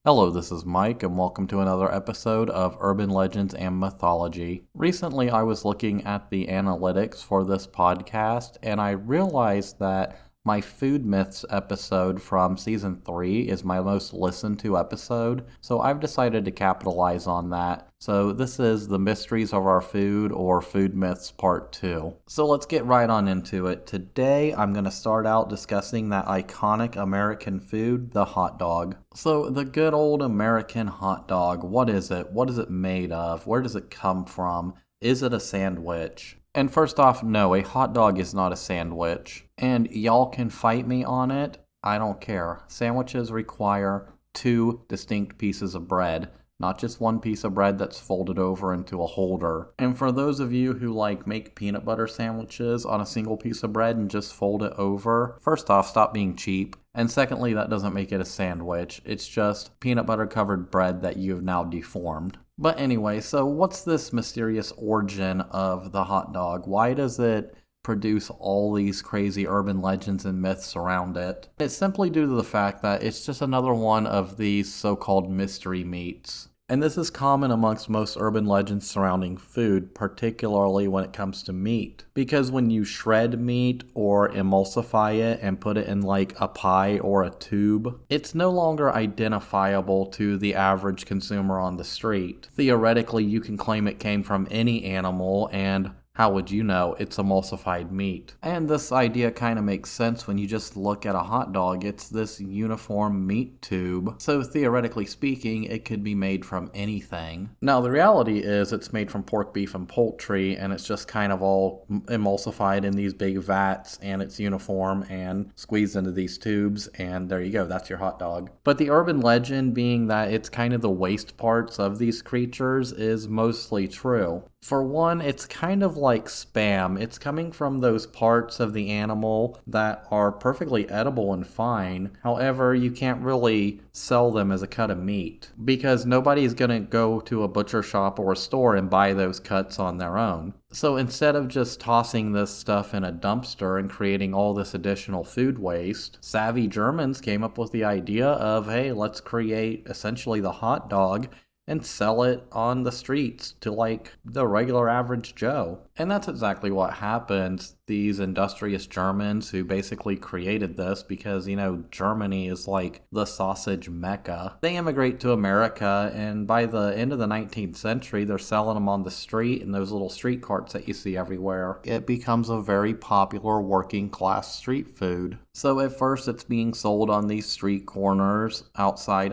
Hello, this is Mike, and welcome to another episode of Urban Legends and Mythology. Recently, I was looking at the analytics for this podcast, and I realized that my Food Myths episode from season 3 is my most listened to episode, so I've decided to capitalize on that. So this is the Mysteries of Our Food, or Food Myths Part 2. So let's get right on into it. Today I'm going to start out discussing that iconic American food, the hot dog. So the good old American hot dog, what is it? What is it made of? Where does it come from? Is it a sandwich? And first off, no, a hot dog is not a sandwich. And y'all can fight me on it. I don't care. Sandwiches require two distinct pieces of bread, not just one piece of bread that's folded over into a holder. And for those of you who make peanut butter sandwiches on a single piece of bread and just fold it over, first off, stop being cheap. And secondly, that doesn't make it a sandwich. It's just peanut butter covered bread that you have now deformed. But anyway, so what's this mysterious origin of the hot dog? Why does it produce all these crazy urban legends and myths around it? It's simply due to the fact that it's just another one of these so-called mystery meats. And this is common amongst most urban legends surrounding food, particularly when it comes to meat. Because when you shred meat or emulsify it and put it in a pie or a tube, it's no longer identifiable to the average consumer on the street. Theoretically, you can claim it came from any animal, and how would you know it's emulsified meat? And this idea kind of makes sense when you just look at a hot dog. It's this uniform meat tube. So theoretically speaking, it could be made from anything. Now the reality is it's made from pork, beef, and poultry, and it's just kind of all emulsified in these big vats, and it's uniform and squeezed into these tubes, and there you go, that's your hot dog. But the urban legend being that it's kind of the waste parts of these creatures is mostly true. For one, it's kind of like Spam. It's coming from those parts of the animal that are perfectly edible and fine. However, you can't really sell them as a cut of meat because nobody's going to go to a butcher shop or a store and buy those cuts on their own. So instead of just tossing this stuff in a dumpster and creating all this additional food waste, savvy Germans came up with the idea of, hey, let's create essentially the hot dog and sell it on the streets to the regular average Joe. And that's exactly what happened. These industrious Germans who basically created this because, Germany is the sausage mecca. They immigrate to America, and by the end of the 19th century, they're selling them on the street in those little street carts that you see everywhere. It becomes a very popular working class street food. So at first it's being sold on these street corners outside,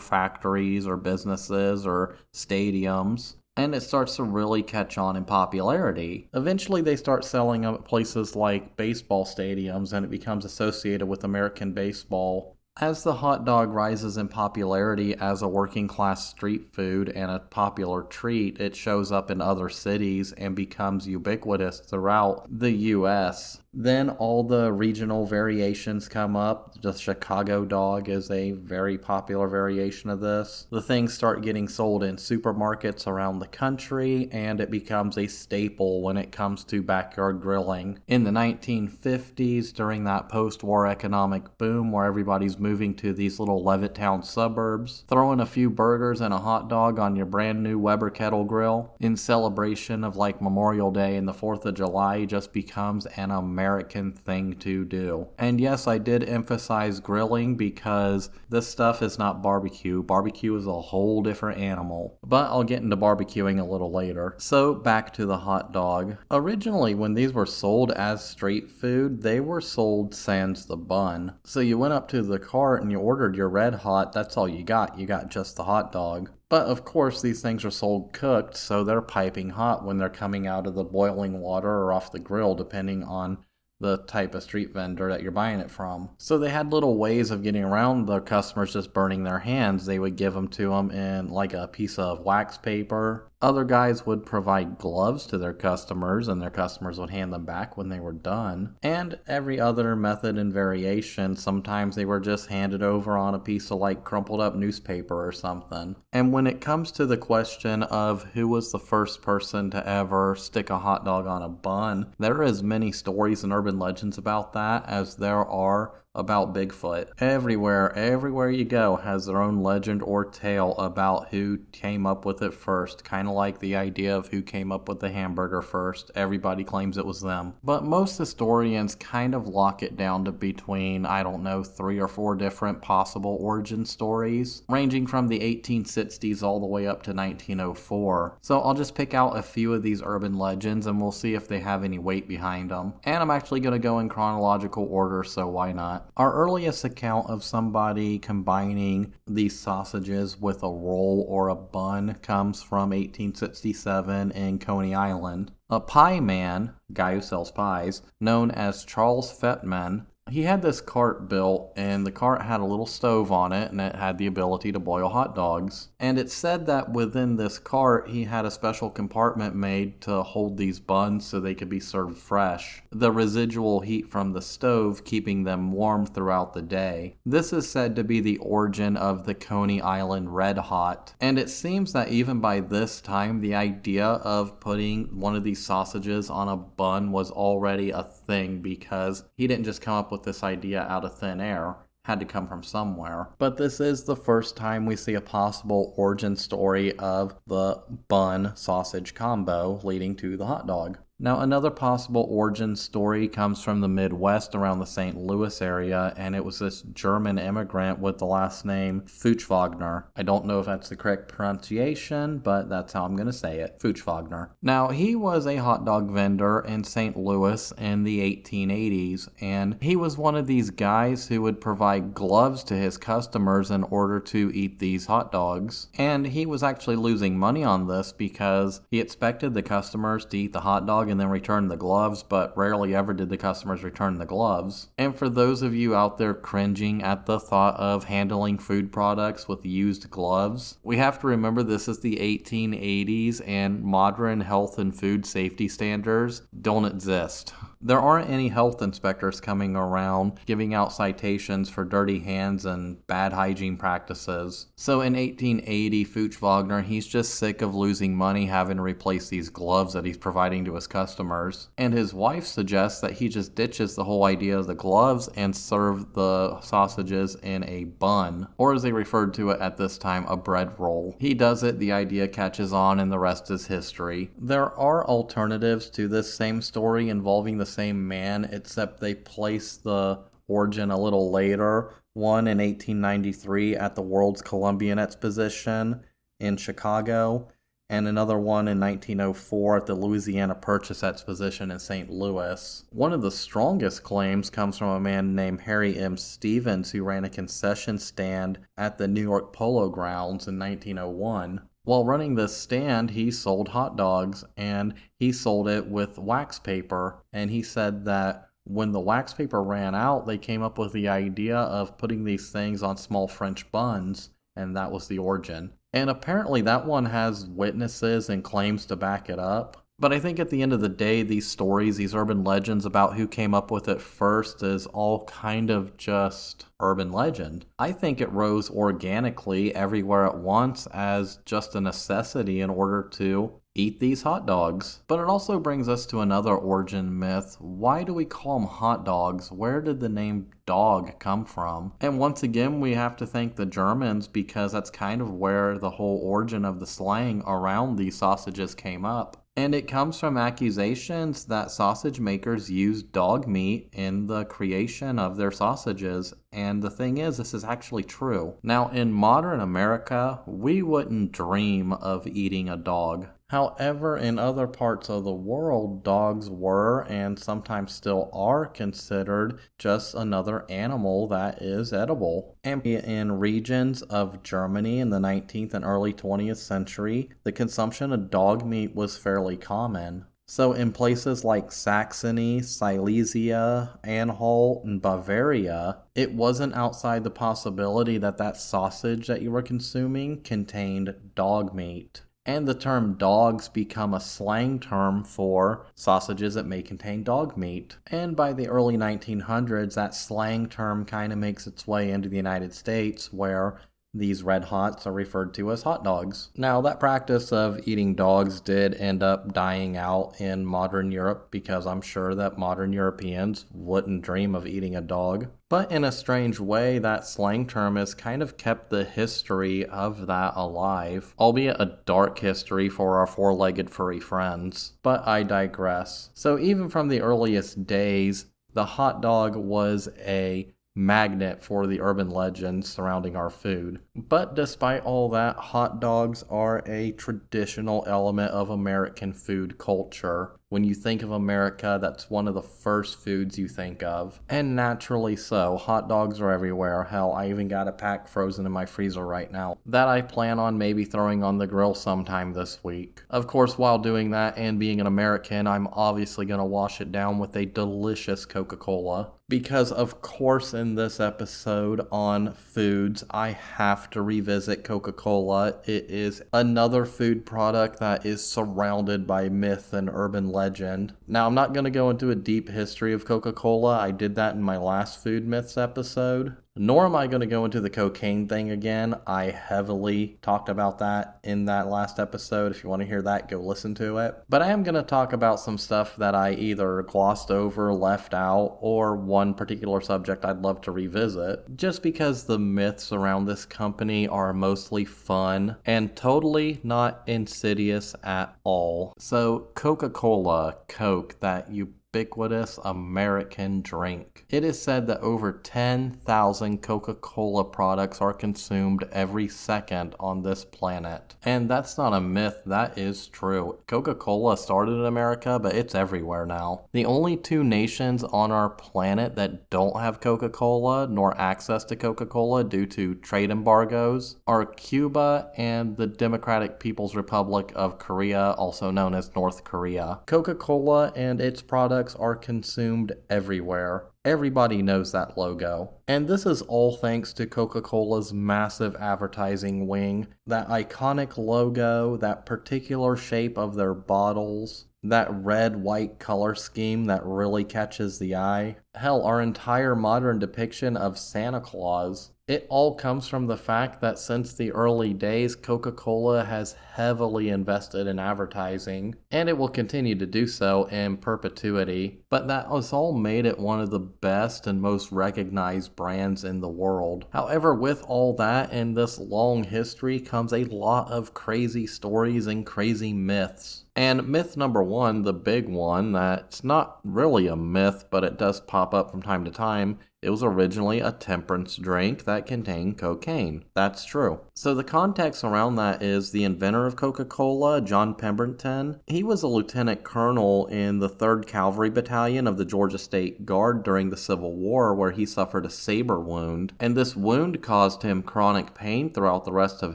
factories or businesses or stadiums. And it starts to really catch on in popularity. Eventually they start selling them at places like baseball stadiums, and it becomes associated with American baseball. As the hot dog rises in popularity as a working class street food and a popular treat, it shows up in other cities and becomes ubiquitous throughout the US. Then all the regional variations come up. The Chicago dog is a very popular variation of this. The things start getting sold in supermarkets around the country, and it becomes a staple when it comes to backyard grilling. In the 1950s, during that post-war economic boom where everybody's moving to these little Levittown suburbs, throwing a few burgers and a hot dog on your brand new Weber kettle grill in celebration of Memorial Day and the 4th of July just becomes an American thing to do. And yes, I did emphasize grilling because this stuff is not barbecue. Barbecue is a whole different animal. But I'll get into barbecuing a little later. So back to the hot dog. Originally, when these were sold as street food, they were sold sans the bun. So you went up to the cart and you ordered your red hot, that's all you got. You got just the hot dog. But of course these things are sold cooked, so they're piping hot when they're coming out of the boiling water or off the grill, depending on the type of street vendor that you're buying it from. So they had little ways of getting around the customers just burning their hands. They would give them to them in a piece of wax paper. Other guys would provide gloves to their customers, and their customers would hand them back when they were done. And every other method and variation, sometimes they were just handed over on a piece of crumpled up newspaper or something. And when it comes to the question of who was the first person to ever stick a hot dog on a bun, there are as many stories and urban legends about that as there are about Bigfoot. Everywhere you go has their own legend or tale about who came up with it first, kind of like the idea of who came up with the hamburger first. Everybody claims it was them. But most historians kind of lock it down to between, 3 or 4 different possible origin stories, ranging from the 1860s all the way up to 1904. So I'll just pick out a few of these urban legends and we'll see if they have any weight behind them. And I'm actually going to go in chronological order, so why not? Our earliest account of somebody combining these sausages with a roll or a bun comes from 1867 in Coney Island. A pie man, guy who sells pies, known as Charles Fetman, he had this cart built, and the cart had a little stove on it, and it had the ability to boil hot dogs. And it said that within this cart, he had a special compartment made to hold these buns so they could be served fresh, the residual heat from the stove keeping them warm throughout the day. This is said to be the origin of the Coney Island Red Hot, and it seems that even by this time, the idea of putting one of these sausages on a bun was already a thing, because he didn't just come up with this idea out of thin air. Had to come from somewhere. But this is the first time we see a possible origin story of the bun sausage combo leading to the hot dog. Now, another possible origin story comes from the Midwest around the St. Louis area, and it was this German immigrant with the last name Feuchtwanger. I don't know if that's the correct pronunciation, but that's how I'm going to say it, Feuchtwanger. Now, he was a hot dog vendor in St. Louis in the 1880s, and he was one of these guys who would provide gloves to his customers in order to eat these hot dogs. And he was actually losing money on this because he expected the customers to eat the hot dog and then return the gloves, but rarely ever did the customers return the gloves. And for those of you out there cringing at the thought of handling food products with used gloves, we have to remember this is the 1880s and modern health and food safety standards don't exist. There aren't any health inspectors coming around giving out citations for dirty hands and bad hygiene practices. So in 1880, Feuchtwanger, he's just sick of losing money having to replace these gloves that he's providing to his customers. And his wife suggests that he just ditches the whole idea of the gloves and serve the sausages in a bun, or as they referred to it at this time, a bread roll. He does it, the idea catches on, and the rest is history. There are alternatives to this same story involving the same man, except they place the origin a little later. One in 1893 at the World's Columbian Exposition in Chicago, and another one in 1904 at the Louisiana Purchase Exposition in St. Louis. One of the strongest claims comes from a man named Harry M. Stevens, who ran a concession stand at the New York Polo Grounds in 1901. While running this stand, he sold hot dogs, and he sold it with wax paper. And he said that when the wax paper ran out, they came up with the idea of putting these things on small French buns, and that was the origin. And apparently that one has witnesses and claims to back it up. But I think at the end of the day, these stories, these urban legends about who came up with it first is all kind of just urban legend. I think it rose organically everywhere at once as just a necessity in order to eat these hot dogs. But it also brings us to another origin myth. Why do we call them hot dogs? Where did the name dog come from? And once again, we have to thank the Germans, because that's kind of where the whole origin of the slang around these sausages came up. And it comes from accusations that sausage makers used dog meat in the creation of their sausages. And the thing is, this is actually true. Now, in modern America, we wouldn't dream of eating a dog. However, in other parts of the world, dogs were and sometimes still are considered just another animal that is edible. And in regions of Germany in the 19th and early 20th century, the consumption of dog meat was fairly common. So in places like Saxony, Silesia, Anhalt, and Bavaria, it wasn't outside the possibility that that sausage that you were consuming contained dog meat. And the term dogs become a slang term for sausages that may contain dog meat. And by the early 1900s, that slang term kind of makes its way into the United States, where these red hots are referred to as hot dogs. Now, that practice of eating dogs did end up dying out in modern Europe, because I'm sure that modern Europeans wouldn't dream of eating a dog. But in a strange way, that slang term has kind of kept the history of that alive, albeit a dark history for our four-legged furry friends. But I digress. So even from the earliest days, the hot dog was a magnet for the urban legends surrounding our food. But despite all that, hot dogs are a traditional element of American food culture. When you think of America, that's one of the first foods you think of. And naturally so, hot dogs are everywhere. Hell, I even got a pack frozen in my freezer right now that I plan on maybe throwing on the grill sometime this week. Of course, while doing that and being an American, I'm obviously going to wash it down with a delicious Coca-Cola. Because of course in this episode on foods, I have to revisit Coca-Cola. It is another food product that is surrounded by myth and urban legend. Now, I'm not going to go into a deep history of Coca-Cola. I did that in my last Food Myths episode. Nor am I going to go into the cocaine thing again. I heavily talked about that in that last episode. If you want to hear that, go listen to it. But I am going to talk about some stuff that I either glossed over, left out, or one particular subject I'd love to revisit. Just because the myths around this company are mostly fun and totally not insidious at all. So Coca-Cola, Coke, that ubiquitous American drink. It is said that over 10,000 Coca-Cola products are consumed every second on this planet. And that's not a myth, that is true. Coca-Cola started in America, but it's everywhere now. The only two nations on our planet that don't have Coca-Cola nor access to Coca-Cola due to trade embargoes are Cuba and the Democratic People's Republic of Korea, also known as North Korea. Coca-Cola and its products are consumed everywhere. Everybody knows that logo. And this is all thanks to Coca-Cola's massive advertising wing, that iconic logo, that particular shape of their bottles, that red-white color scheme that really catches the eye. Hell, our entire modern depiction of Santa Claus. It all comes from the fact that since the early days, Coca-Cola has heavily invested in advertising, and it will continue to do so in perpetuity. But that has all made it one of the best and most recognized brands in the world. However, with all that and this long history comes a lot of crazy stories and crazy myths. And myth number one, the big one, that's not really a myth, but it does pop up from time to time. It was originally a temperance drink that contained cocaine. That's true. So the context around that is the inventor of Coca-Cola, John Pemberton. He was a lieutenant colonel in the 3rd Cavalry Battalion of the Georgia State Guard during the Civil War, where he suffered a saber wound. And this wound caused him chronic pain throughout the rest of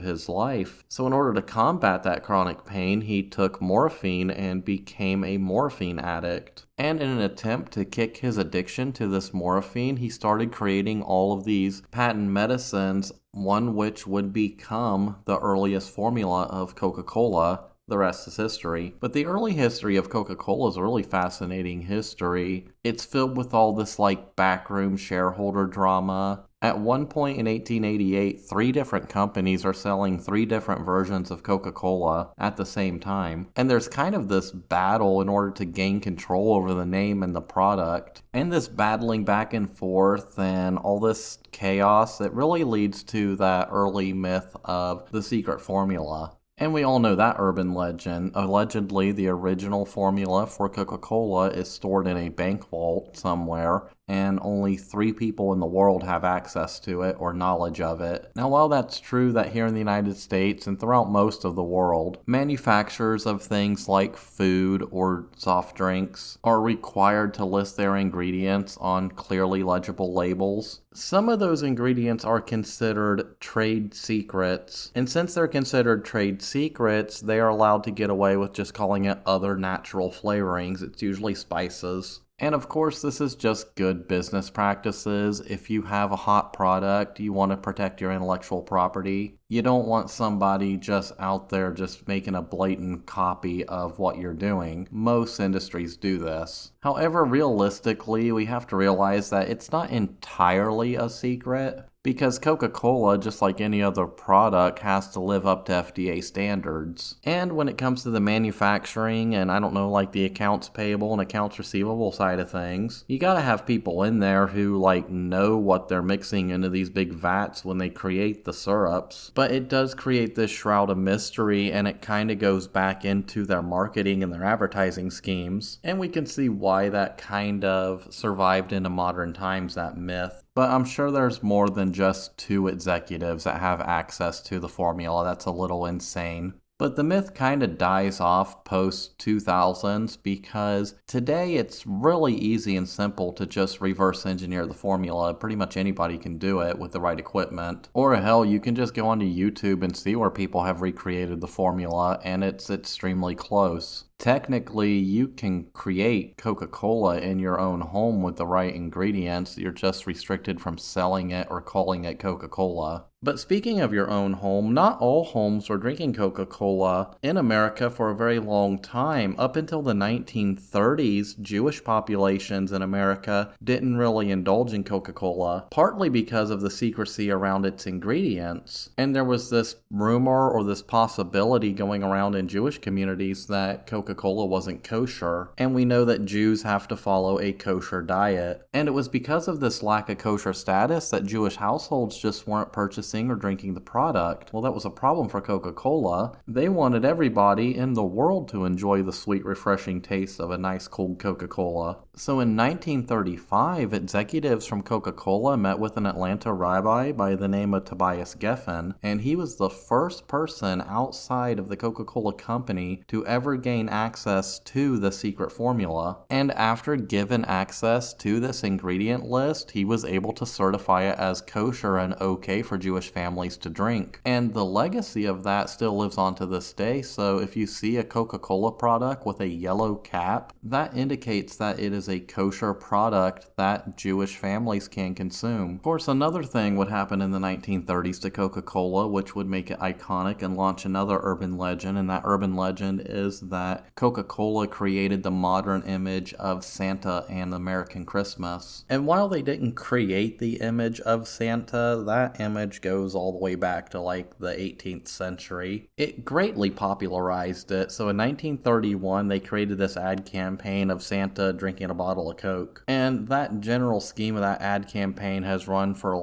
his life. So in order to combat that chronic pain, he took morphine and became a morphine addict. And in an attempt to kick his addiction to this morphine, he started creating all of these patent medicines, one which would become the earliest formula of Coca-Cola. The rest is history. But the early history of Coca-Cola is a really fascinating history. It's filled with all this backroom shareholder drama. At one point in 1888, 3 different companies are selling 3 different versions of Coca-Cola at the same time. And there's kind of this battle in order to gain control over the name and the product. And this battling back and forth and all this chaos, it really leads to that early myth of the secret formula. And we all know that urban legend. Allegedly, the original formula for Coca-Cola is stored in a bank vault somewhere, and only 3 people in the world have access to it or knowledge of it. Now, while that's true that here in the United States and throughout most of the world, manufacturers of things like food or soft drinks are required to list their ingredients on clearly legible labels, some of those ingredients are considered trade secrets. And since they're considered trade secrets, they are allowed to get away with just calling it other natural flavorings. It's usually spices. And of course, this is just good business practices. If you have a hot product, you want to protect your intellectual property. You don't want somebody just out there just making a blatant copy of what you're doing. Most industries do this. However, realistically, we have to realize that it's not entirely a secret. because Coca-Cola, just like any other product, has to live up to FDA standards. And when it comes to the manufacturing and, I don't know, like the accounts payable and accounts receivable side of things, you gotta have people in there who know what they're mixing into these big vats when they create the syrups. But it does create this shroud of mystery, and it kind of goes back into their marketing and their advertising schemes. And we can see why that kind of survived into modern times, that myth. But I'm sure there's more than just 2 executives that have access to the formula. That's a little insane. But the myth kind of dies off post-2000s because today it's really easy and simple to just reverse engineer the formula. Pretty much anybody can do it with the right equipment. Or hell, you can just go onto YouTube and see where people have recreated the formula, and it's extremely close. Technically, you can create Coca-Cola in your own home with the right ingredients. You're just restricted from selling it or calling it Coca-Cola. But speaking of your own home, not all homes were drinking Coca-Cola in America for a very long time. Up until the 1930s, Jewish populations in America didn't really indulge in Coca-Cola, partly because of the secrecy around its ingredients. And there was this rumor or this possibility going around in Jewish communities that Coca-Cola wasn't kosher, and we know that Jews have to follow a kosher diet. And it was because of this lack of kosher status that Jewish households just weren't purchasing or drinking the product. Well, that was a problem for Coca-Cola. They wanted everybody in the world to enjoy the sweet, refreshing taste of a nice cold Coca-Cola. So in 1935, executives from Coca-Cola met with an Atlanta rabbi by the name of Tobias Geffen, and he was the first person outside of the Coca-Cola company to ever gain access to the secret formula. And after given access to this ingredient list, he was able to certify it as kosher and okay for Jewish families to drink. And the legacy of that still lives on to this day. So if you see a Coca-Cola product with a yellow cap, that indicates that it is a kosher product that Jewish families can consume. Of course, another thing would happen in the 1930s to Coca-Cola, which would make it iconic and launch another urban legend, and that urban legend is that Coca-Cola created the modern image of Santa and American Christmas. And while they didn't create the image of Santa, that image goes all the way back to the 18th century. It greatly popularized it. So in 1931, they created this ad campaign of Santa drinking a bottle of Coke. And that general scheme of that ad campaign has run for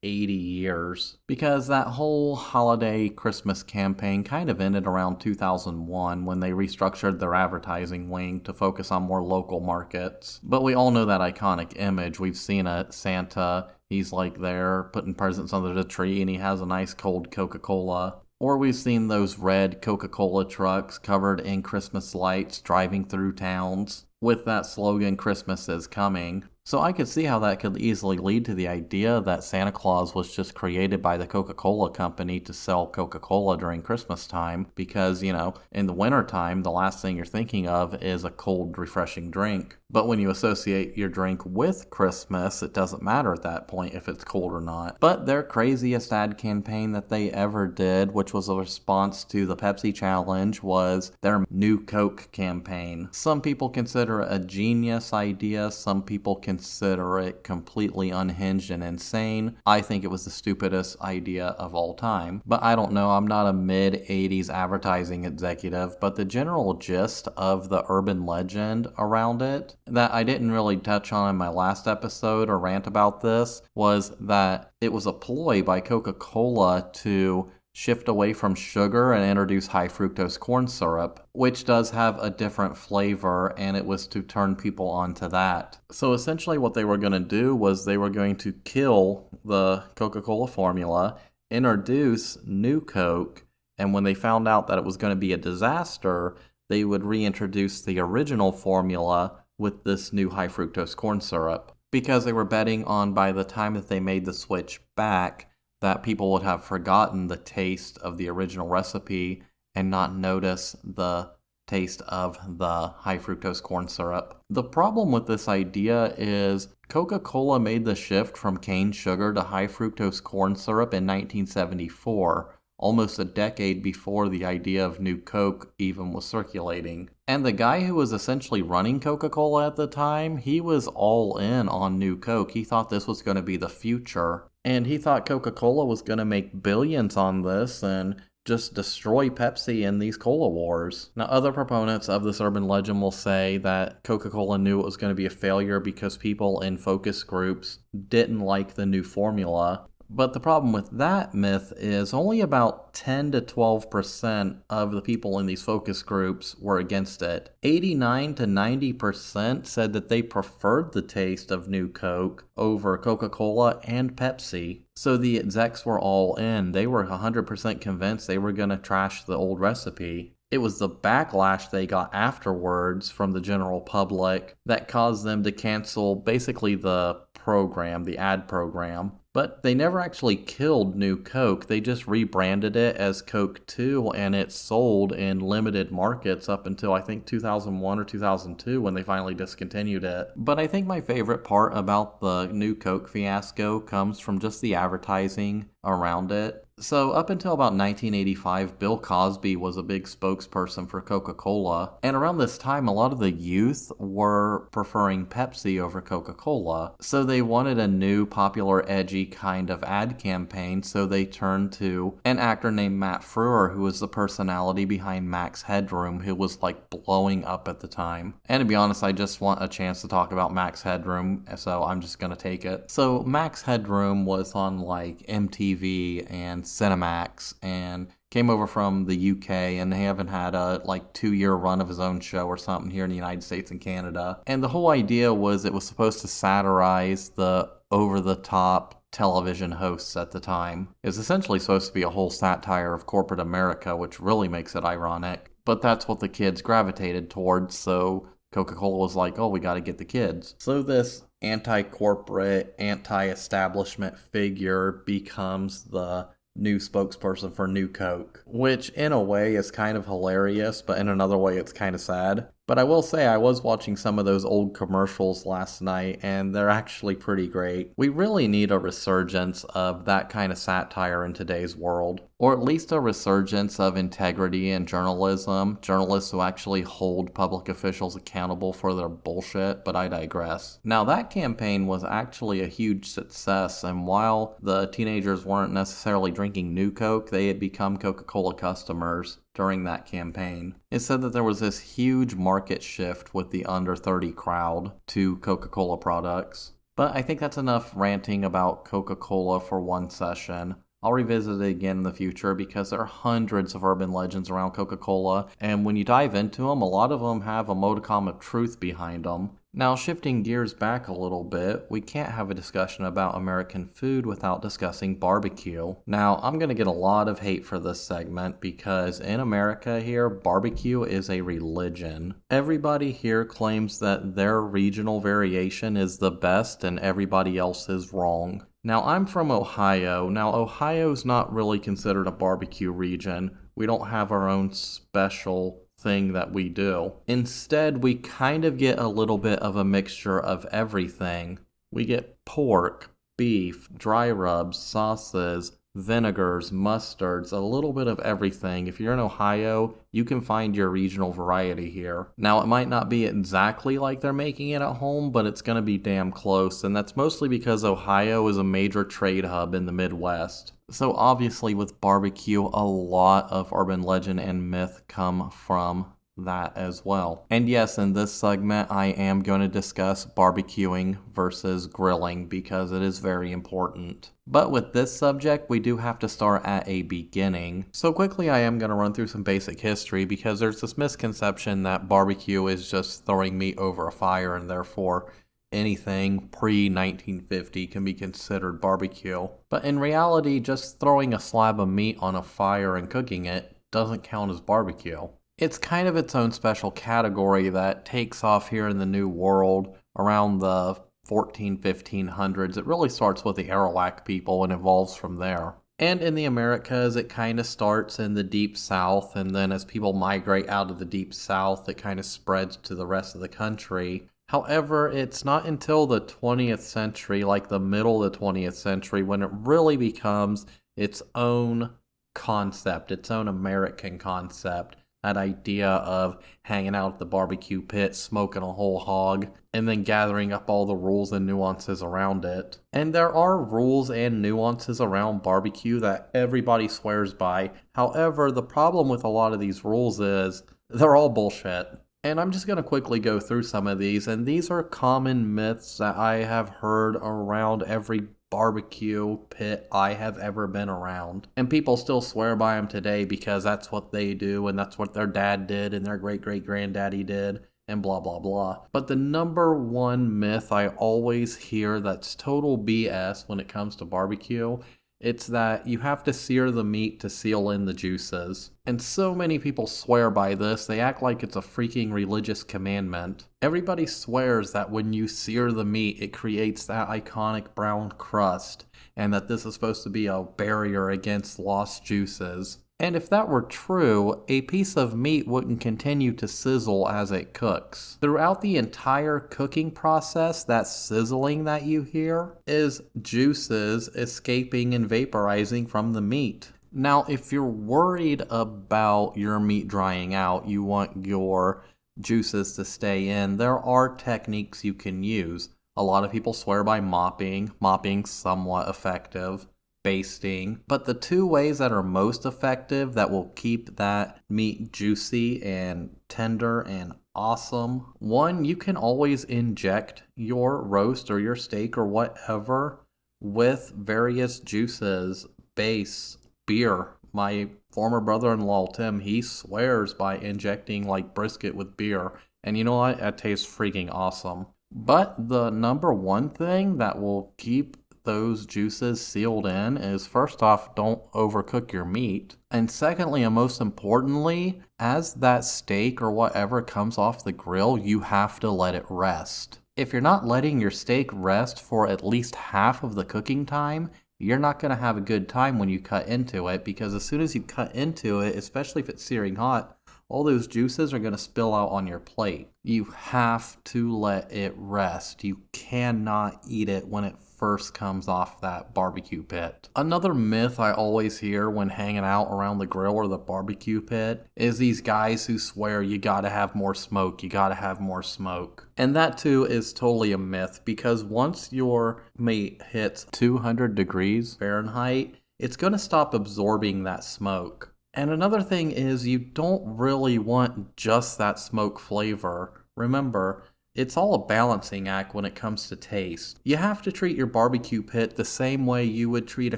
80 years, because that whole holiday Christmas campaign kind of ended around 2001 when they restructured their advertising wing to focus on more local markets. But we all know that iconic image. We've seen it. Santa, he's there putting presents under the tree and he has a nice cold Coca-Cola. Or we've seen those red Coca-Cola trucks covered in Christmas lights driving through towns with that slogan, "Christmas is coming." So I could see how that could easily lead to the idea that Santa Claus was just created by the Coca-Cola company to sell Coca-Cola during Christmas time because, in the wintertime, the last thing you're thinking of is a cold, refreshing drink. But when you associate your drink with Christmas, it doesn't matter at that point if it's cold or not. But their craziest ad campaign that they ever did, which was a response to the Pepsi challenge, was their New Coke campaign. Some people consider it a genius idea. Some people consider it completely unhinged and insane. I think it was the stupidest idea of all time. But I don't know, I'm not a mid-80s advertising executive, but the general gist of the urban legend around it that I didn't really touch on in my last episode or rant about this was that it was a ploy by Coca-Cola to shift away from sugar and introduce high fructose corn syrup, which does have a different flavor, and it was to turn people onto that. So essentially what they were going to do was they were going to kill the Coca-Cola formula, introduce New Coke, and when they found out that it was going to be a disaster, they would reintroduce the original formula with this new high fructose corn syrup, because they were betting on by the time that they made the switch back that people would have forgotten the taste of the original recipe and not notice the taste of the high fructose corn syrup. The problem with this idea is Coca-Cola made the shift from cane sugar to high fructose corn syrup in 1974, almost a decade before the idea of New Coke even was circulating. And the guy who was essentially running Coca-Cola at the time, he was all in on New Coke. He thought this was going to be the future. And he thought Coca-Cola was going to make billions on this and just destroy Pepsi in these cola wars. Now, other proponents of this urban legend will say that Coca-Cola knew it was going to be a failure because people in focus groups didn't like the new formula. But the problem with that myth is only about 10 to 12% of the people in these focus groups were against it. 89 to 90% said that they preferred the taste of New Coke over Coca-Cola and Pepsi. So the execs were all in. They were 100% convinced they were going to trash the old recipe. It was the backlash they got afterwards from the general public that caused them to cancel basically the program, the ad program. But they never actually killed New Coke. They just rebranded it as Coke 2, and it sold in limited markets up until I think 2001 or 2002 when they finally discontinued it. But I think my favorite part about the New Coke fiasco comes from just the advertising around it. So up until about 1985, Bill Cosby was a big spokesperson for Coca-Cola, and around this time, a lot of the youth were preferring Pepsi over Coca-Cola. So they wanted a new, popular, edgy kind of ad campaign, so they turned to an actor named Matt Frewer, who was the personality behind Max Headroom, who was like blowing up at the time. And to be honest, I just want a chance to talk about Max Headroom, so I'm just gonna take it. So Max Headroom was on like MTV and Cinemax and came over from the UK, and they haven't had a 2-year run of his own show or something here in the United States and Canada. And the whole idea was it was supposed to satirize the over-the-top television hosts at the time. It was essentially supposed to be a whole satire of corporate America, which really makes it ironic. But that's what the kids gravitated towards, so Coca-Cola was like, oh, we gotta get the kids. So this anti-corporate, anti-establishment figure becomes the new spokesperson for New Coke, which in a way is kind of hilarious, but in another way it's kind of sad. But I will say I was watching some of those old commercials last night, and they're actually pretty great. We really need a resurgence of that kind of satire in today's world, or at least a resurgence of integrity in journalism, journalists who actually hold public officials accountable for their bullshit, but I digress. Now, that campaign was actually a huge success, and while the teenagers weren't necessarily drinking New Coke, they had become Coca-Cola customers during that campaign. It said that there was this huge market shift with the under 30 crowd to Coca-Cola products. But I think that's enough ranting about Coca-Cola for one session. I'll revisit it again in the future because there are hundreds of urban legends around Coca-Cola, and when you dive into them, a lot of them have a modicum of truth behind them. Now, shifting gears back a little bit, we can't have a discussion about American food without discussing barbecue. Now, I'm going to get a lot of hate for this segment because in America here, barbecue is a religion. Everybody here claims that their regional variation is the best and everybody else is wrong. Now, I'm from Ohio. Now, Ohio's not really considered a barbecue region. We don't have our own special thing that we do. Instead, we kind of get a little bit of a mixture of everything. We get pork, beef, dry rubs, sauces, vinegars, mustards, a little bit of everything. If you're in Ohio, you can find your regional variety here. Now, it might not be exactly like they're making it at home, but it's going to be damn close, and that's mostly because Ohio is a major trade hub in the Midwest. So obviously with barbecue, a lot of urban legend and myth come from that as well. And yes, in this segment, I am going to discuss barbecuing versus grilling because it is very important. But with this subject, we do have to start at a beginning. So quickly, I am going to run through some basic history because there's this misconception that barbecue is just throwing meat over a fire and therefore anything pre-1950 can be considered barbecue. But in reality, just throwing a slab of meat on a fire and cooking it doesn't count as barbecue. It's kind of its own special category that takes off here in the New World around the 1500s. It really starts with the Arawak people and evolves from there. And in the Americas, it kind of starts in the Deep South, and then as people migrate out of the Deep South, it kind of spreads to the rest of the country. However, it's not until the 20th century, like the middle of the 20th century, when it really becomes its own concept, its own American concept, That idea of hanging out at the barbecue pit, smoking a whole hog, and then gathering up all the rules and nuances around it. And there are rules and nuances around barbecue that everybody swears by. However, the problem with a lot of these rules is they're all bullshit. And I'm just going to quickly go through some of these, and these are common myths that I have heard around every barbecue pit I have ever been around. And people still swear by them today because that's what they do, and that's what their dad did, and their great-great-granddaddy did, and blah, blah, blah. But the number one myth I always hear that's total BS when it comes to barbecue, it's that you have to sear the meat to seal in the juices. And so many people swear by this, they act like it's a freaking religious commandment. Everybody swears that when you sear the meat, it creates that iconic brown crust, and that this is supposed to be a barrier against lost juices. And if that were true, a piece of meat wouldn't continue to sizzle as it cooks. Throughout the entire cooking process, that sizzling that you hear is juices escaping and vaporizing from the meat. Now, if you're worried about your meat drying out, you want your juices to stay in, there are techniques you can use. A lot of people swear by mopping. Mopping's somewhat effective. Basting. But the two ways that are most effective that will keep that meat juicy and tender and awesome. One, you can always inject your roast or your steak or whatever with various juices, base, beer. My former brother-in-law, Tim, he swears by injecting like brisket with beer. And you know what? That tastes freaking awesome. But the number one thing that will keep those juices sealed in is, first off, don't overcook your meat. And secondly, and most importantly, as that steak or whatever comes off the grill, you have to let it rest. If you're not letting your steak rest for at least half of the cooking time, you're not going to have a good time when you cut into it, because as soon as you cut into it, especially if it's searing hot, all those juices are going to spill out on your plate. You have to let it rest. You cannot eat it when it first comes off that barbecue pit. Another myth I always hear when hanging out around the grill or the barbecue pit is these guys who swear you gotta have more smoke, you gotta have more smoke. And that too is totally a myth, because once your meat hits 200 degrees Fahrenheit, it's gonna stop absorbing that smoke. And another thing is, you don't really want just that smoke flavor. Remember, it's all a balancing act when it comes to taste. You have to treat your barbecue pit the same way you would treat a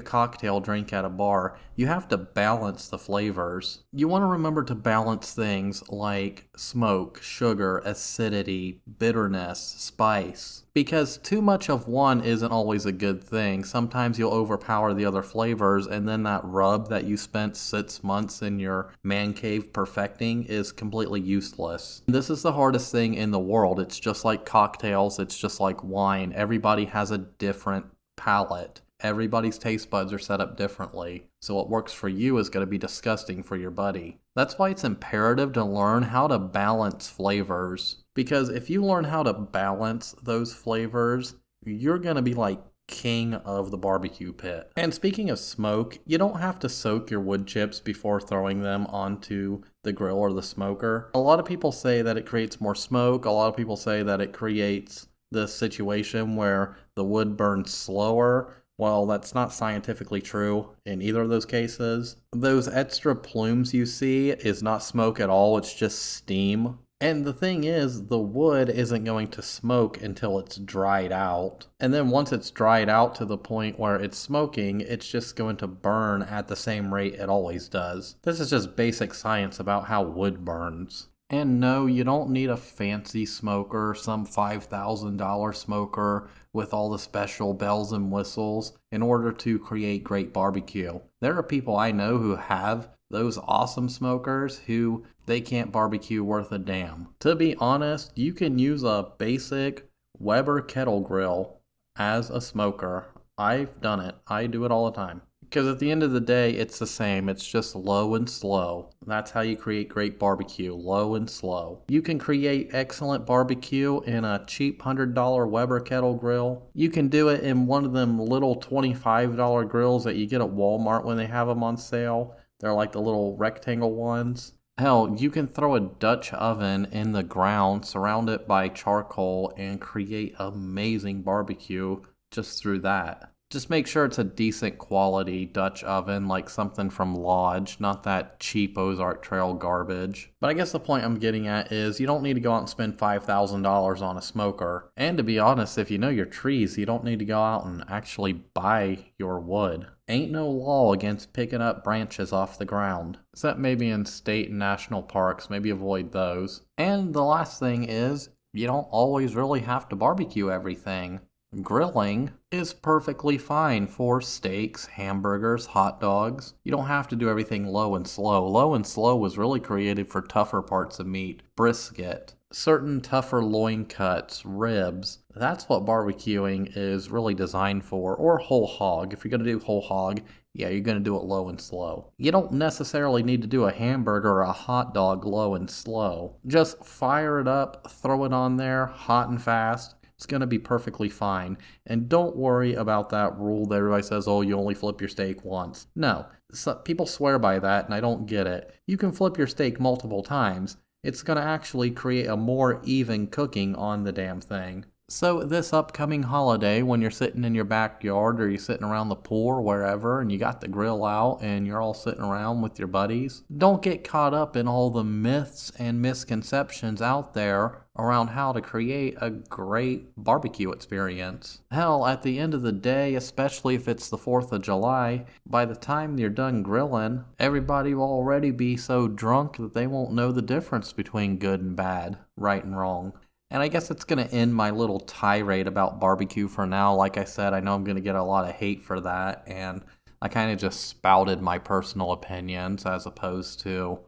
cocktail drink at a bar. You have to balance the flavors. You want to remember to balance things like smoke, sugar, acidity, bitterness, spice. Because too much of one isn't always a good thing. Sometimes you'll overpower the other flavors, and then that rub that you spent 6 months in your man cave perfecting is completely useless. This is the hardest thing in the world. It's just like cocktails, it's just like wine. Everybody has a different palate. Everybody's taste buds are set up differently. So what works for you is going to be disgusting for your buddy. That's why it's imperative to learn how to balance flavors. Because if you learn how to balance those flavors, you're going to be like king of the barbecue pit. And speaking of smoke, you don't have to soak your wood chips before throwing them onto the grill or the smoker. A lot of people say that it creates more smoke. A lot of people say that it creates this situation where the wood burns slower. Well, that's not scientifically true in either of those cases. Those extra plumes you see is not smoke at all, it's just steam. And the thing is, the wood isn't going to smoke until it's dried out. And then once it's dried out to the point where it's smoking, it's just going to burn at the same rate it always does. This is just basic science about how wood burns. And no, you don't need a fancy smoker, some $5,000 smoker with all the special bells and whistles in order to create great barbecue. There are people I know who have those awesome smokers who they can't barbecue worth a damn. To be honest, you can use a basic Weber kettle grill as a smoker. I've done it. I do it all the time. Because at the end of the day, it's the same. It's just low and slow. That's how you create great barbecue, low and slow. You can create excellent barbecue in a cheap $100 Weber kettle grill. You can do it in one of them little $25 grills that you get at Walmart when they have them on sale. They're like the little rectangle ones. Hell, you can throw a Dutch oven in the ground, surround it by charcoal, and create amazing barbecue just through that. Just make sure it's a decent quality Dutch oven, like something from Lodge, not that cheap Ozark Trail garbage. But I guess the point I'm getting at is you don't need to go out and spend $5,000 on a smoker. And to be honest, if you know your trees, you don't need to go out and actually buy your wood. Ain't no law against picking up branches off the ground, except maybe in state and national parks, maybe avoid those. And the last thing is, you don't always really have to barbecue everything. Grilling is perfectly fine for steaks, hamburgers, hot dogs. You don't have to do everything low and slow. Low and slow was really created for tougher parts of meat, brisket, certain tougher loin cuts, ribs. That's what barbecuing is really designed for, or whole hog. If you're going to do whole hog, yeah, you're going to do it low and slow. You don't necessarily need to do a hamburger or a hot dog low and slow. Just fire it up, throw it on there, hot and fast. It's going to be perfectly fine. And don't worry about that rule that everybody says, oh, you only flip your steak once. No, people swear by that, and I don't get it. You can flip your steak multiple times. It's going to actually create a more even cooking on the damn thing. So this upcoming holiday, when you're sitting in your backyard or you're sitting around the pool or wherever and you got the grill out and you're all sitting around with your buddies, don't get caught up in all the myths and misconceptions out there around how to create a great barbecue experience. Hell, at the end of the day, especially if it's the 4th of July, by the time you're done grilling, everybody will already be so drunk that they won't know the difference between good and bad, right and wrong. And I guess it's going to end my little tirade about barbecue for now. Like I said, I know I'm going to get a lot of hate for that, and I kind of just spouted my personal opinions as opposed to,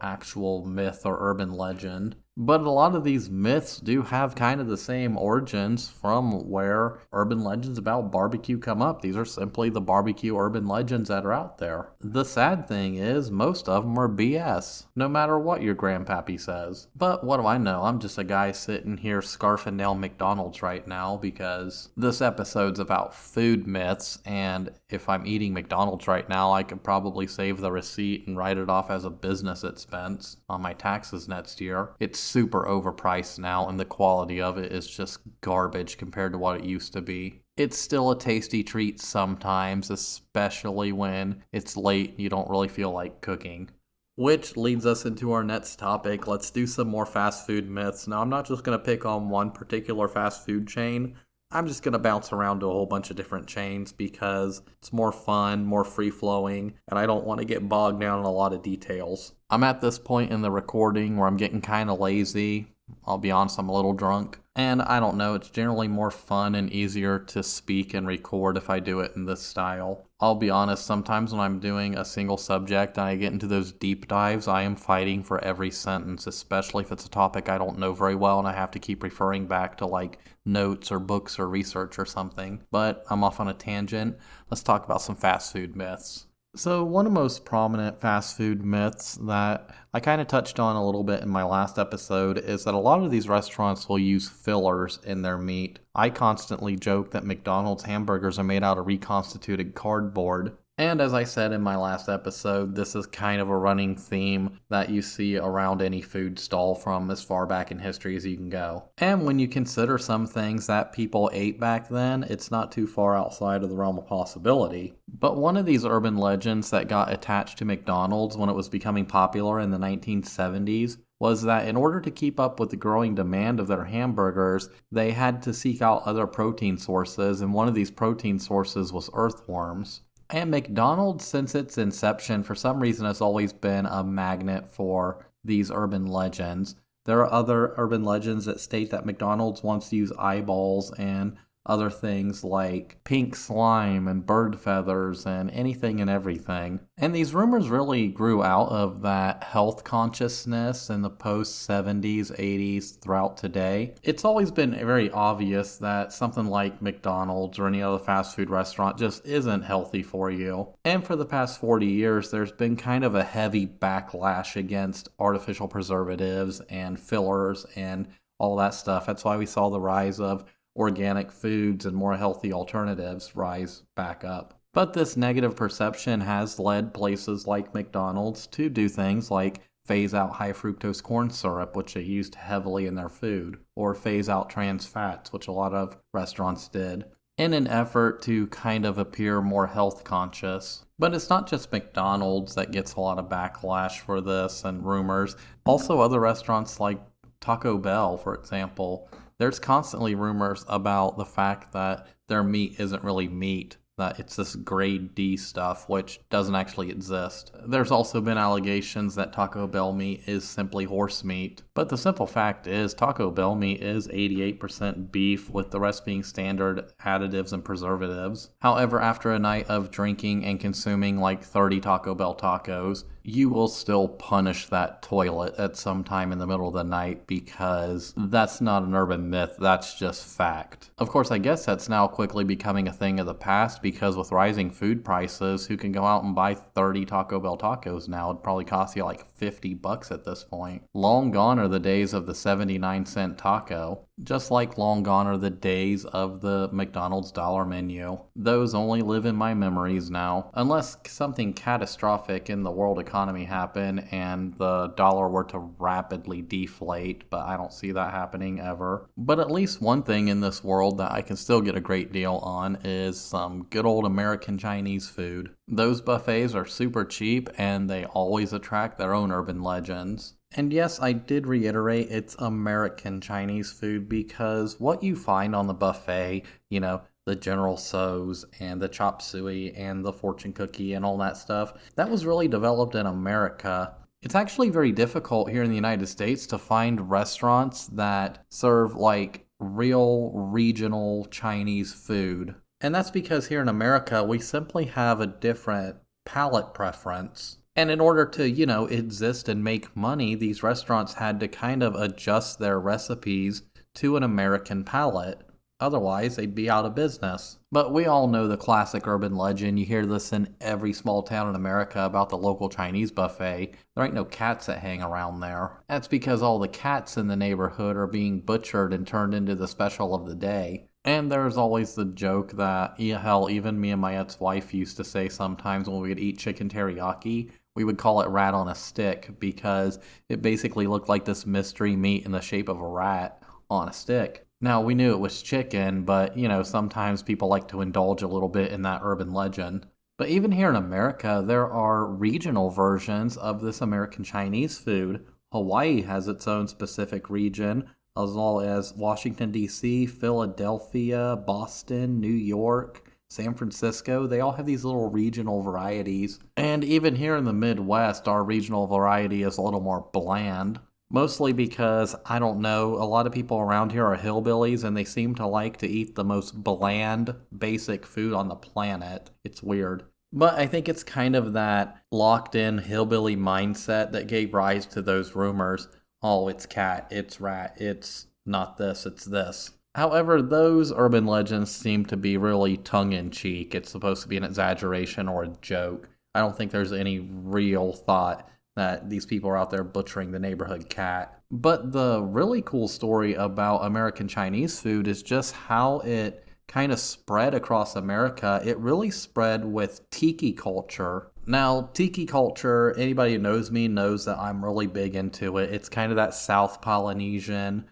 actual myth or urban legend. But a lot of these myths do have kind of the same origins from where urban legends about barbecue come up. These are simply the barbecue urban legends that are out there. The sad thing is, most of them are BS, no matter what your grandpappy says. But what do I know? I'm just a guy sitting here scarfing down McDonald's right now because this episode's about food myths, and if I'm eating McDonald's right now, I could probably save the receipt and write it off as a business expense on my taxes next year. It's super overpriced now, and the quality of it is just garbage compared to what it used to be. It's still a tasty treat sometimes, especially when it's late and you don't really feel like cooking. Which leads us into our next topic. Let's do some more fast food myths. Now, I'm not just going to pick on one particular fast food chain. I'm just going to bounce around to a whole bunch of different chains because it's more fun, more free-flowing, and I don't want to get bogged down in a lot of details. I'm at this point in the recording where I'm getting kind of lazy. I'll be honest, I'm a little drunk. And I don't know, it's generally more fun and easier to speak and record if I do it in this style. I'll be honest, sometimes when I'm doing a single subject and I get into those deep dives, I am fighting for every sentence, especially if it's a topic I don't know very well and I have to keep referring back to like notes or books or research or something. But I'm off on a tangent. Let's talk about some fast food myths. So one of the most prominent fast food myths that I kind of touched on a little bit in my last episode is that a lot of these restaurants will use fillers in their meat. I constantly joke that McDonald's hamburgers are made out of reconstituted cardboard. And as I said in my last episode, this is kind of a running theme that you see around any food stall from as far back in history as you can go. And when you consider some things that people ate back then, it's not too far outside of the realm of possibility. But one of these urban legends that got attached to McDonald's when it was becoming popular in the 1970s was that in order to keep up with the growing demand of their hamburgers, they had to seek out other protein sources, and one of these protein sources was earthworms. And McDonald's, since its inception, for some reason has always been a magnet for these urban legends. There are other urban legends that state that McDonald's wants to use eyeballs and other things like pink slime and bird feathers and anything and everything. And these rumors really grew out of that health consciousness in the post-70s, 80s, throughout today. It's always been very obvious that something like McDonald's or any other fast food restaurant just isn't healthy for you. And for the past 40 years, there's been kind of a heavy backlash against artificial preservatives and fillers and all that stuff. That's why we saw the rise of organic foods and more healthy alternatives rise back up. But this negative perception has led places like McDonald's to do things like phase out high fructose corn syrup, which they used heavily in their food, or phase out trans fats, which a lot of restaurants did, in an effort to kind of appear more health conscious. But it's not just McDonald's that gets a lot of backlash for this and rumors. Also, other restaurants like Taco Bell, for example, there's constantly rumors about the fact that their meat isn't really meat, that it's this grade D stuff, which doesn't actually exist. There's also been allegations that Taco Bell meat is simply horse meat, but the simple fact is Taco Bell meat is 88% beef, with the rest being standard additives and preservatives. However, after a night of drinking and consuming like 30 Taco Bell tacos, you will still punish that toilet at some time in the middle of the night, because that's not an urban myth, that's just fact. Of course, I guess that's now quickly becoming a thing of the past, because with rising food prices, who can go out and buy 30 Taco Bell tacos now? It'd probably cost you like $50 at this point. Long gone are the days of the 79-cent taco. Just like long gone are the days of the McDonald's dollar menu. Those only live in my memories now. Unless something catastrophic in the world economy happened and the dollar were to rapidly deflate, but I don't see that happening ever. But at least one thing in this world that I can still get a great deal on is some good old American Chinese food. Those buffets are super cheap and they always attract their own urban legends. And yes, I did reiterate it's American Chinese food, because what you find on the buffet, the General Tso's and the chop suey and the fortune cookie and all that stuff, that was really developed in America. It's actually very difficult here in the United States to find restaurants that serve like real regional Chinese food. And that's because here in America, we simply have a different palate preference. And in order to, exist and make money, these restaurants had to kind of adjust their recipes to an American palate. Otherwise, they'd be out of business. But we all know the classic urban legend. You hear this in every small town in America about the local Chinese buffet. There ain't no cats that hang around there. That's because all the cats in the neighborhood are being butchered and turned into the special of the day. And there's always the joke that, hell, even me and my ex-wife used to say sometimes when we would eat chicken teriyaki, we would call it rat on a stick, because it basically looked like this mystery meat in the shape of a rat on a stick. Now, we knew it was chicken, but, sometimes people like to indulge a little bit in that urban legend. But even here in America, there are regional versions of this American Chinese food. Hawaii has its own specific region, as well as Washington, D.C., Philadelphia, Boston, New York, San Francisco. They all have these little regional varieties. And even here in the Midwest, our regional variety is a little more bland. Mostly because, I don't know, a lot of people around here are hillbillies and they seem to like to eat the most bland, basic food on the planet. It's weird. But I think it's kind of that locked-in hillbilly mindset that gave rise to those rumors. Oh, it's cat, it's rat, it's not this, it's this. However, those urban legends seem to be really tongue-in-cheek. It's supposed to be an exaggeration or a joke. I don't think there's any real thought that these people are out there butchering the neighborhood cat. But the really cool story about American Chinese food is just how it kind of spread across America. It really spread with tiki culture. Now, tiki culture, anybody who knows me knows that I'm really big into it. It's kind of that South Polynesian,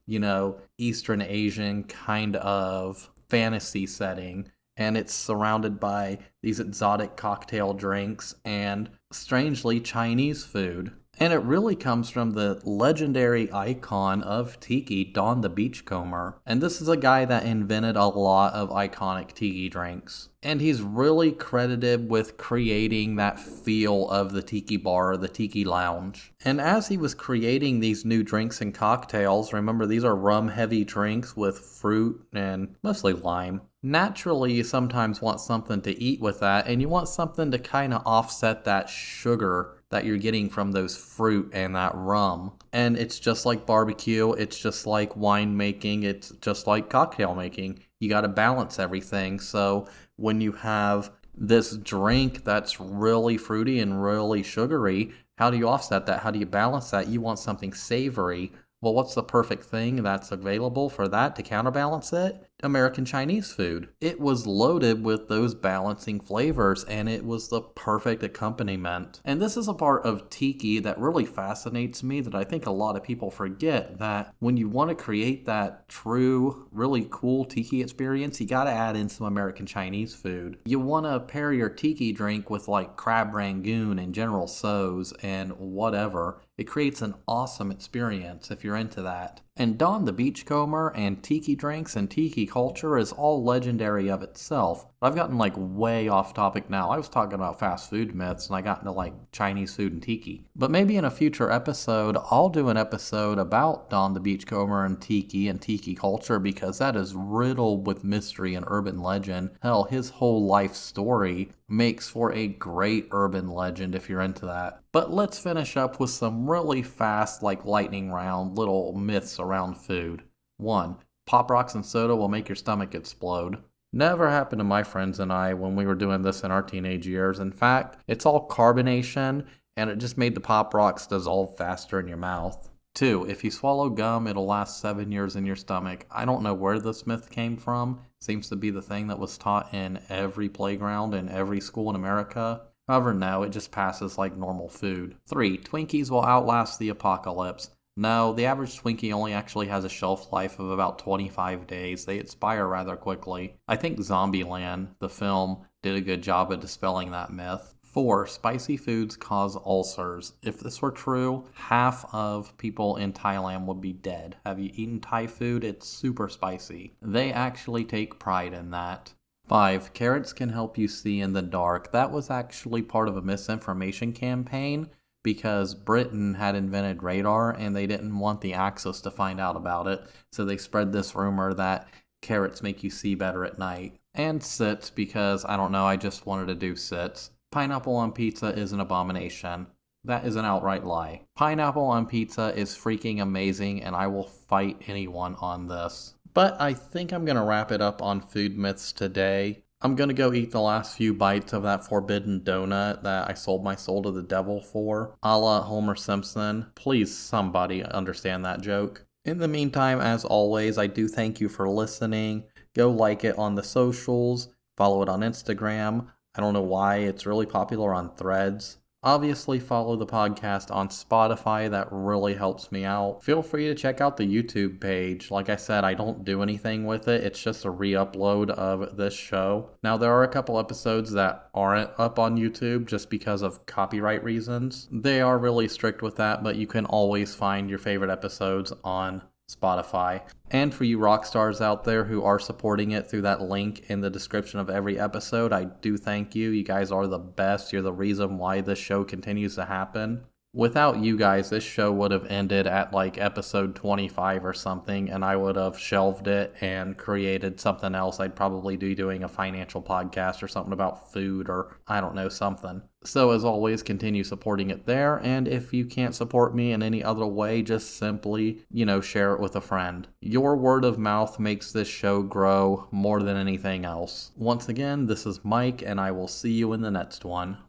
Eastern Asian kind of fantasy setting. And it's surrounded by these exotic cocktail drinks and, strangely, Chinese food. And it really comes from the legendary icon of tiki, Don the Beachcomber. And this is a guy that invented a lot of iconic tiki drinks. And he's really credited with creating that feel of the tiki bar or the tiki lounge. And as he was creating these new drinks and cocktails, remember these are rum-heavy drinks with fruit and mostly lime. Naturally, you sometimes want something to eat with that, and you want something to kind of offset that sugar that you're getting from those fruit and that rum. And it's just like barbecue, it's just like wine making, it's just like cocktail making. You got to balance everything. So when you have this drink that's really fruity and really sugary, how do you offset that? How do you balance that? You want something savory. Well, what's the perfect thing that's available for that to counterbalance it? American Chinese food. It was loaded with those balancing flavors and it was the perfect accompaniment. And this is a part of tiki that really fascinates me that I think a lot of people forget, that when you want to create that true, really cool tiki experience, you got to add in some American Chinese food. You want to pair your tiki drink with like crab rangoon and General Tso's and whatever. It creates an awesome experience if you're into that. And Don the Beachcomber and tiki drinks and tiki culture is all legendary of itself. I've gotten like way off topic now. I was talking about fast food myths and I got into like Chinese food and tiki. But maybe in a future episode, I'll do an episode about Don the Beachcomber and tiki culture, because that is riddled with mystery and urban legend. Hell, his whole life story makes for a great urban legend if you're into that. But let's finish up with some really fast, like lightning round little myths around food. 1. Pop rocks and soda will make your stomach explode. Never happened to my friends and I when we were doing this in our teenage years. In fact, it's all carbonation and it just made the pop rocks dissolve faster in your mouth. 2. If you swallow gum, it'll last 7 years in your stomach. I don't know where this myth came from. Seems to be the thing that was taught in every playground in every school in America. However, no, it just passes like normal food. 3. Twinkies will outlast the apocalypse. No, the average Twinkie only actually has a shelf life of about 25 days. They expire rather quickly. I think Zombieland, the film, did a good job at dispelling that myth. 4. Spicy foods cause ulcers. If this were true, half of people in Thailand would be dead. Have you eaten Thai food? It's super spicy. They actually take pride in that. 5. Carrots can help you see in the dark. That was actually part of a misinformation campaign because Britain had invented radar and they didn't want the Axis to find out about it. So they spread this rumor that carrots make you see better at night. And sits because, I don't know, I just wanted to do sits. Pineapple on pizza is an abomination. That is an outright lie. Pineapple on pizza is freaking amazing and I will fight anyone on this. But I think I'm going to wrap it up on food myths today. I'm going to go eat the last few bites of that forbidden donut that I sold my soul to the devil for, a la Homer Simpson. Please, somebody understand that joke. In the meantime, as always, I do thank you for listening. Go like it on the socials. Follow it on Instagram. I don't know why, it's really popular on Threads. Obviously, follow the podcast on Spotify. That really helps me out. Feel free to check out the YouTube page. Like I said, I don't do anything with it. It's just a re-upload of this show. Now, there are a couple episodes that aren't up on YouTube just because of copyright reasons. They are really strict with that, but you can always find your favorite episodes on Spotify. And for you rock stars out there who are supporting it through that link in the description of every episode, I do thank you. You guys are the best. You're the reason why this show continues to happen. Without you guys, this show would have ended at like episode 25 or something, and I would have shelved it and created something else. I'd probably be doing a financial podcast or something about food or I don't know, something. So as always, continue supporting it there, and if you can't support me in any other way, just simply, share it with a friend. Your word of mouth makes this show grow more than anything else. Once again, this is Mike, and I will see you in the next one.